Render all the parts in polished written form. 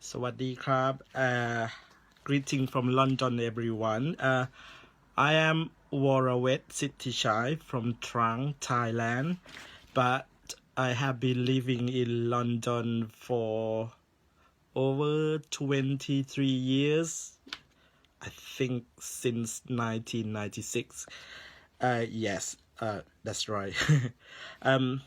สวัสดีครับ greeting from London everyone. I am Waravet Sittichai from Trang, Thailand, but I have been living in London for over 23 years. I think since 1996. Yes, that's right. um,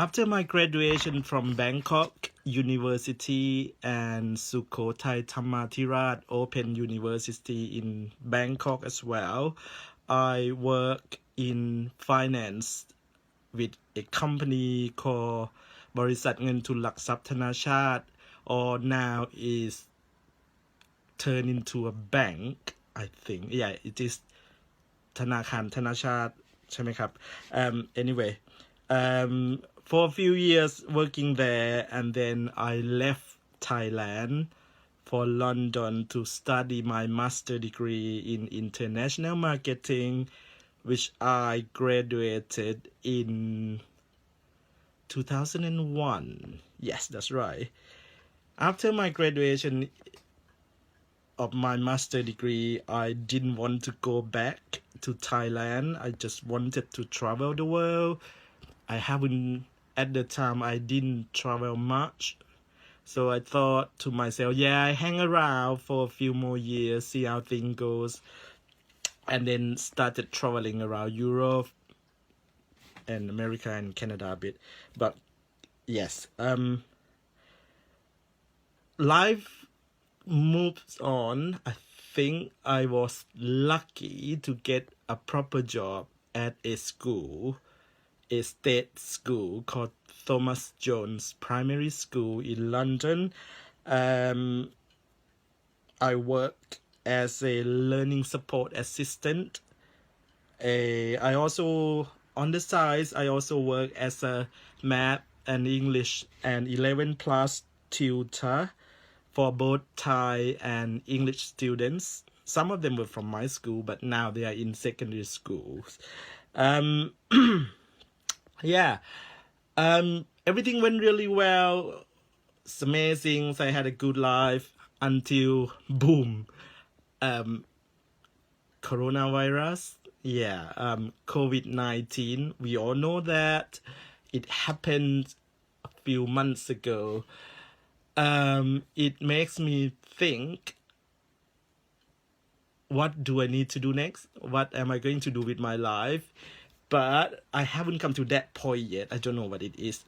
After my graduation from Bangkok University and Sukhothai Thammathirat Open University in Bangkok as well, I work in finance with a company called บริษัทเงินทุนหลักทรัพย์ธนาชาติ or now is turned into a bank. I think it is ธนาคารธนาชาติใช่ไหมครับ anyway for a few years working there, and then I left Thailand for London to study my master degree in international marketing, which I graduated in 2001. Yes, that's right. After my graduation of my master degree, I didn't want to go back to Thailand. I just wanted to travel the world. At the time, I didn't travel much. So I thought to myself, I hang around for a few more years, see how things goes. And then started traveling around Europe and America and Canada a bit. But yes, life moves on. I think I was lucky to get a proper job at a state school called Thomas Jones Primary School in London. I worked as a learning support assistant. I also, on the side, I also work as a math and English and 11 plus tutor for both Thai and English students. Some of them were from my school, but now they are in secondary schools. Everything went really well. It's amazing. So I had a good life until boom, coronavirus. COVID-19. We all know that it happened a few months ago. It makes me think, what do I need to do next? What am I going to do with my life? But I haven't come to that point yet. I don't know what it is.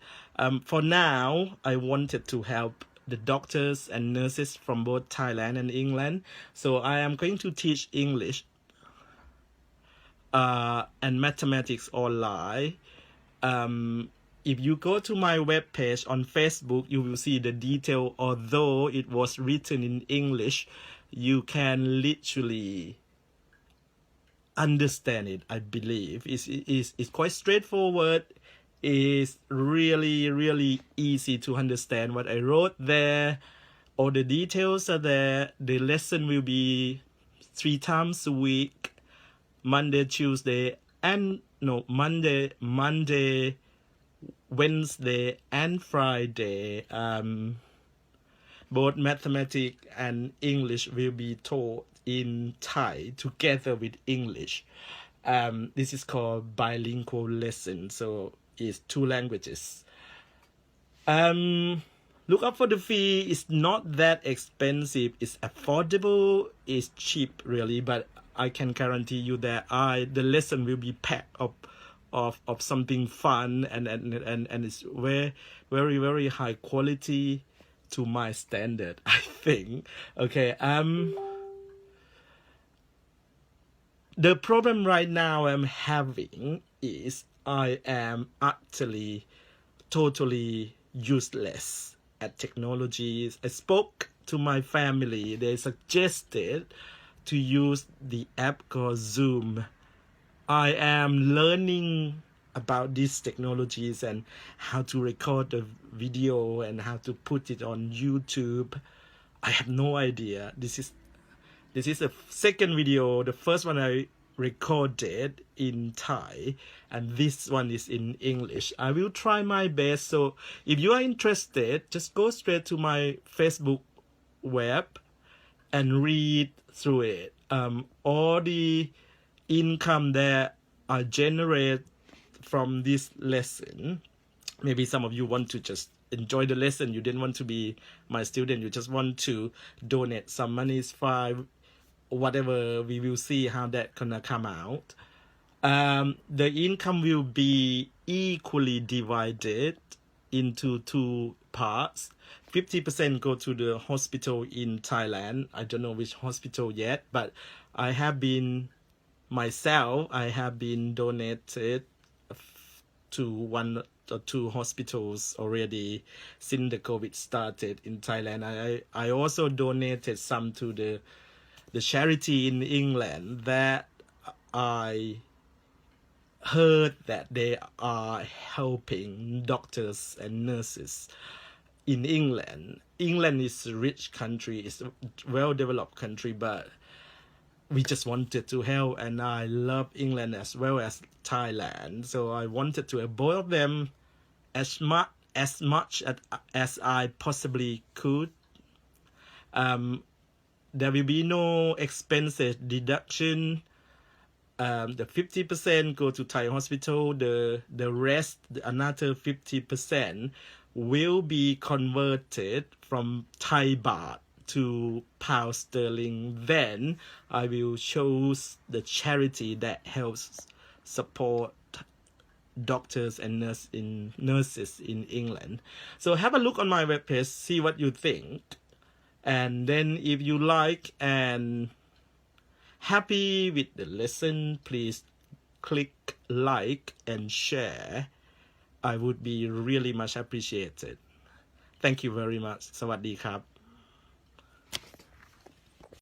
For now, I wanted to help the doctors and nurses from both Thailand and England. So I am going to teach English and mathematics online. If you go to my webpage on Facebook, you will see the detail. Although it was written in English, you can literally understand it. I believe it's quite straightforward. It's really easy to understand what I wrote there. All the details are there. The lesson will be 3 times a week, Monday, Wednesday and Friday. Both mathematics and English will be taught in Thai together with English. This is called bilingual lesson, so it's 2 languages. Look up for the fee. It's not that expensive. It's affordable. It's cheap, really. But I can guarantee you that the lesson will be packed of something fun and it's very high quality to my standard, I think. Okay. The problem right now I'm having is I am actually totally useless at technologies. I spoke to my family. They suggested to use the app called Zoom. I am learning about these technologies and how to record the video and how to put it on YouTube. I have no idea. This is a second video. The first one I recorded in Thai, and this one is in English. I will try my best. So if you are interested, just go straight to my Facebook web and read through it. All the income that are generated from this lesson. Maybe some of you want to just enjoy the lesson. You didn't want to be my student. You just want to donate some money. Is fine. Whatever, we will see how that gonna come out. The income will be equally divided into two parts. 50% go to the hospital in Thailand. I don't know which hospital yet, but I have been donated to one or two hospitals already since the COVID started in Thailand. I also donated some to the charity in England that I heard that they are helping doctors and nurses in England. England is a rich country, it's a well-developed country, but we just wanted to help, and I love England as well as Thailand, so I wanted to help both of them as much as I possibly could. There will be no expenses deduction. The 50% go to Thai hospital. The rest, another 50%, will be converted from Thai baht to pound sterling. Then I will choose the charity that helps support doctors and nurses in England. So have a look on my webpage, see what you think, and then if you like and happy with the lesson, please click like and share. I would be really much appreciated. Thank you very much. สวัสดีครับ